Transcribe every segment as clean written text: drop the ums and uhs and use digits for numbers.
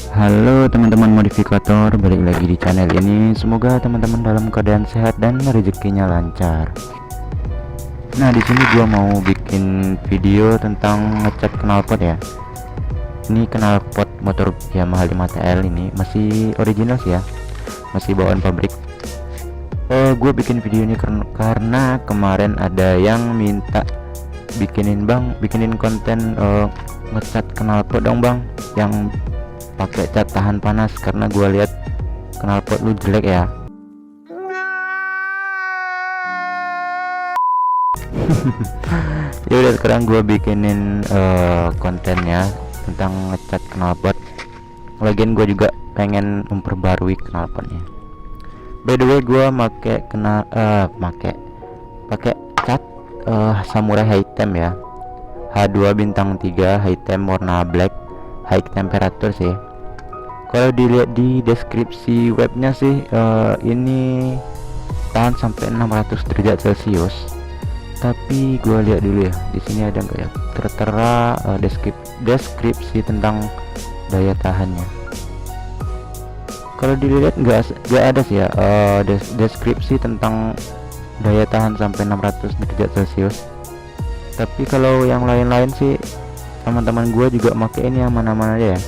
Halo teman-teman modifikator, balik lagi di channel ini. Semoga teman-teman dalam keadaan sehat dan rezekinya lancar. Nah, di sini gua mau bikin video tentang ngecat knalpot ya. Ini knalpot motor Yamaha 5TL ini masih original sih ya, masih bawaan pabrik. Gue bikin video ini karena kemarin ada yang minta bikinin konten ngecat knalpot dong bang, yang pakai cat tahan panas, karena gue lihat knalpot lu jelek ya. Ya udah, sekarang gue bikinin kontennya tentang ngecat knalpot. Lagian gue juga pengen memperbarui knalpotnya. By the way, gue pakai cat samurai hitam ya, H2 bintang 3 hitam warna black, high temperature sih. Kalau dilihat di deskripsi webnya sih ini tahan sampai 600 derajat celcius. Tapi gue lihat dulu ya, di sini ada nggak ya tertera deskripsi tentang daya tahannya. Kalau dilihat nggak ada sih ya deskripsi tentang daya tahan sampai 600 derajat celcius. Tapi kalau yang lain-lain sih teman-teman gue juga pakai ini yang mana-mana aja ya,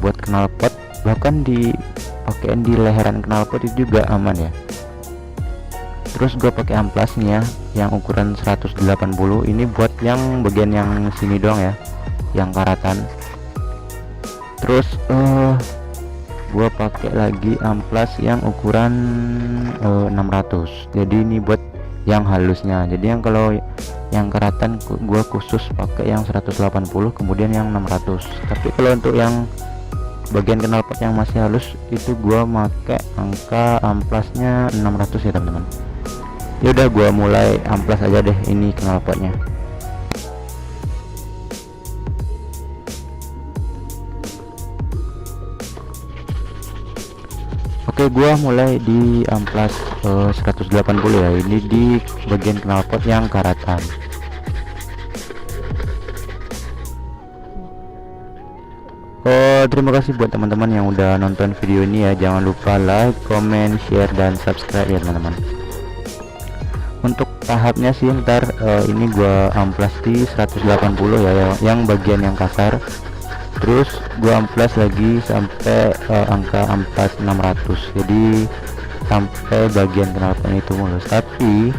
buat knalpot. Bahkan dipakein di leheran knalpot itu juga aman ya. Terus gue pakai amplasnya yang ukuran 180. Ini buat yang bagian yang sini doang ya, yang karatan. Terus gue pakai lagi amplas yang ukuran 600. Jadi ini buat yang halusnya. Jadi yang kalau yang karatan gue khusus pakai yang 180, kemudian yang 600. Tapi kalau untuk yang bagian knalpot yang masih halus itu gua pakai angka amplasnya 600 ya teman-teman. Ya udah, gua mulai amplas aja deh ini knalpotnya. Oke, gua mulai di amplas 180 ya, ini di bagian knalpot yang karatan. Terima kasih buat teman-teman yang udah nonton video ini ya. Jangan lupa like, comment, share, dan subscribe ya teman-teman. Untuk tahapnya sih ntar ini gua amplas di 180 ya, yang bagian yang kasar. Terus gua amplas lagi sampai angka amplas 600. Jadi sampai bagian knalpotnya itu mulus. Tapi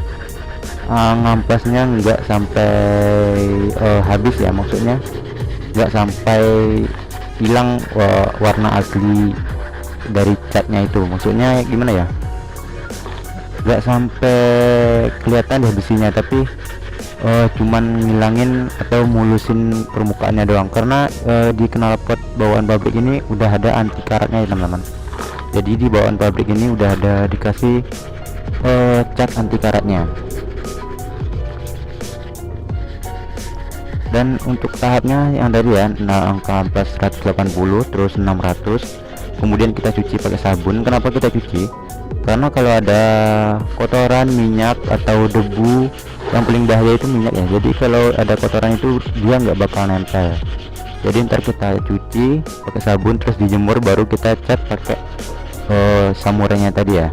ngamplasnya nggak sampai habis ya, maksudnya nggak sampai hilang warna asli dari catnya itu. Maksudnya gimana ya, nggak sampai kelihatan deh besinya, tapi cuman ngilangin atau mulusin permukaannya doang. Karena di knalpot bawaan pabrik ini udah ada anti karatnya ya teman-teman. Jadi di bawaan pabrik ini udah ada dikasih cat anti karatnya. Dan untuk tahapnya yang tadi ya, angka amplas 180 terus 600, kemudian kita cuci pakai sabun. Kenapa kita cuci? Karena kalau ada kotoran, minyak, atau debu, yang paling bahaya itu minyak ya. Jadi kalau ada kotoran itu dia nggak bakal nempel. Jadi ntar kita cuci pakai sabun terus dijemur, baru kita cat pakai samurainya tadi ya.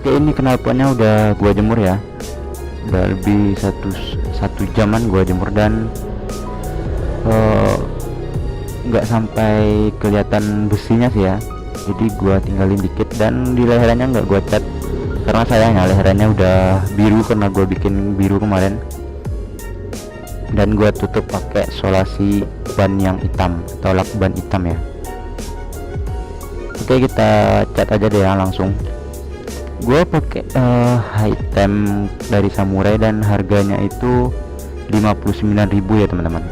Oke, ini knalpotnya udah gua jemur ya, udah lebih satu jaman gua jemur, dan nggak sampai kelihatan besinya sih ya. Jadi gua tinggalin dikit, dan di leherannya nggak gua cat karena sayangnya leherannya udah biru karena gua bikin biru kemarin. Dan gua tutup pakai solasi ban yang hitam atau lakban hitam ya. Oke, kita cat aja deh ya langsung. Gua pakai item dari samurai dan harganya itu 59.000 ya teman-teman.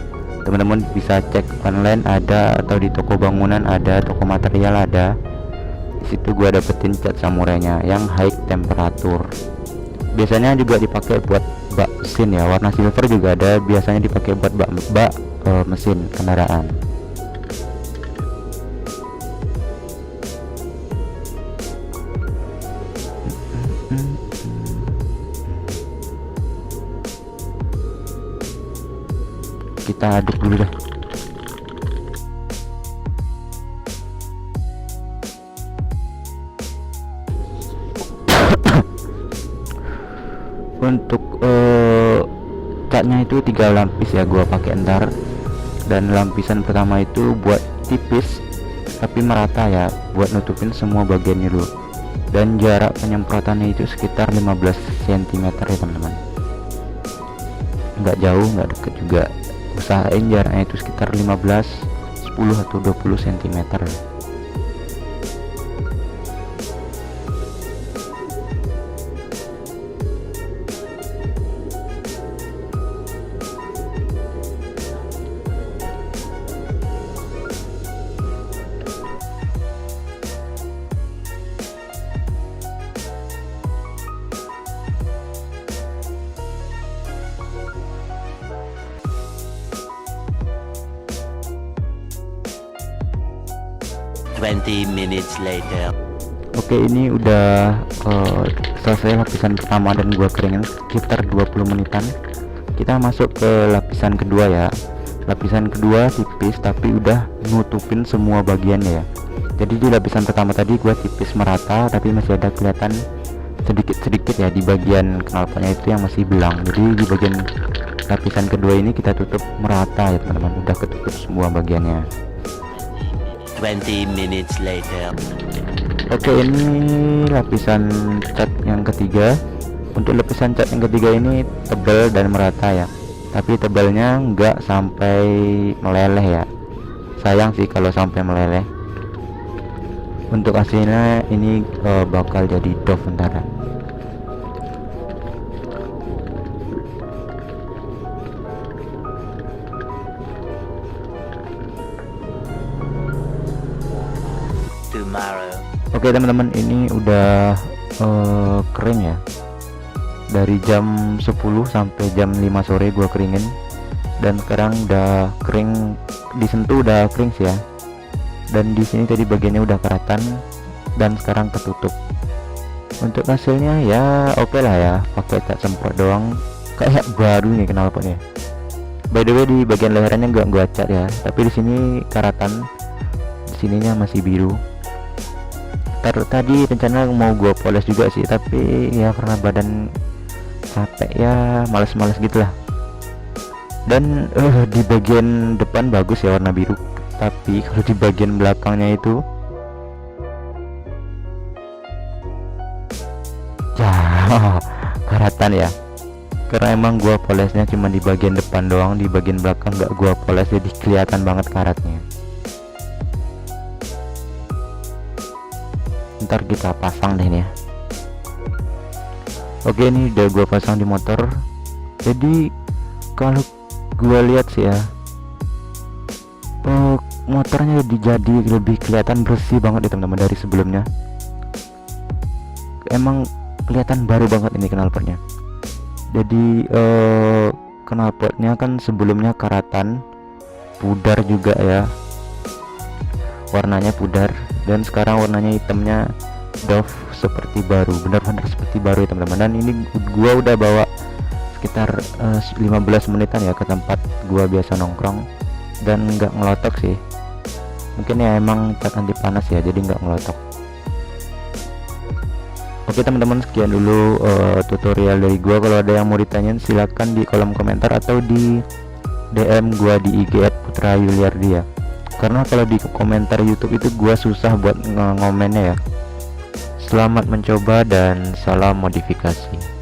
Teman-teman bisa cek online ada, atau di toko bangunan ada, toko material ada. Di situ gua dapetin cat samurainya yang high temperatur. Biasanya juga dipakai buat bak mesin ya, warna silver juga ada, biasanya dipakai buat bak mesin kendaraan. Kita aduk dulu dah. Untuk catnya itu 3 lapis ya gua pakai ntar, dan lapisan pertama itu buat tipis tapi merata ya, buat nutupin semua bagiannya dulu, dan jarak penyemprotannya itu sekitar 15 cm ya teman-teman, nggak jauh nggak deket juga, usahain jaraknya itu sekitar 15, 10 atau 20 cm. 20 minutes later. Oke, ini udah selesai lapisan pertama dan gua keringin sekitar 20 menitan. Kita masuk ke lapisan kedua ya. Lapisan kedua tipis tapi udah nutupin semua bagiannya ya. Jadi di lapisan pertama tadi gua tipis merata, tapi masih ada kelihatan sedikit-sedikit ya di bagian knalpotnya itu yang masih belang. Jadi di bagian lapisan kedua ini kita tutup merata ya teman-teman, udah ketutup semua bagiannya. 20 minutes later. Oke, ini lapisan cat yang ketiga. Untuk lapisan cat yang ketiga ini tebal dan merata ya, tapi tebalnya nggak sampai meleleh ya. Sayang sih kalau sampai meleleh. Untuk hasilnya ini bakal jadi doff ntar. Tomorrow. Oke teman-teman, ini udah kering ya. Dari jam 10 sampai jam 5 sore gua keringin, dan sekarang udah kering, disentuh udah kering sih ya. Dan di sini tadi bagiannya udah keratan dan sekarang ketutup. Untuk hasilnya ya oke lah ya, pakai cat semprot doang, kayak baru nih knalpotnya. By the way, di bagian lehernya nggak gua cat ya, tapi di sini karatan, di sininya masih biru. Tadi rencana mau gua poles juga sih, tapi ya karena badan capek ya, males-males gitulah. Dan di bagian depan bagus ya warna biru, tapi kalau di bagian belakangnya itu ya karatan ya, karena emang gua polesnya cuma di bagian depan doang, di bagian belakang nggak gua poles, jadi kelihatan banget karatnya. Ntar kita pasang deh nih ya. Oke, ini udah gua pasang di motor. Jadi kalau gua lihat sih ya, motornya jadi lebih kelihatan bersih banget ya teman-teman dari sebelumnya. Emang kelihatan baru banget ini knalpotnya. Jadi knalpotnya kan sebelumnya karatan, pudar juga ya, warnanya pudar, dan sekarang warnanya hitamnya doff seperti baru, benar-benar seperti baru ya teman-teman. Dan ini gua udah bawa sekitar 15 menitan ya ke tempat gua biasa nongkrong, dan nggak ngelotok sih, mungkin ya emang cat anti panas ya, jadi nggak ngelotok. Oke teman-teman, sekian dulu tutorial dari gua. Kalau ada yang mau ditanyain silahkan di kolom komentar atau di DM gua di IG @putrayuliardi ya, karena kalau di komentar YouTube itu gua susah buat ngomennya ya. Selamat mencoba dan salam modifikasi.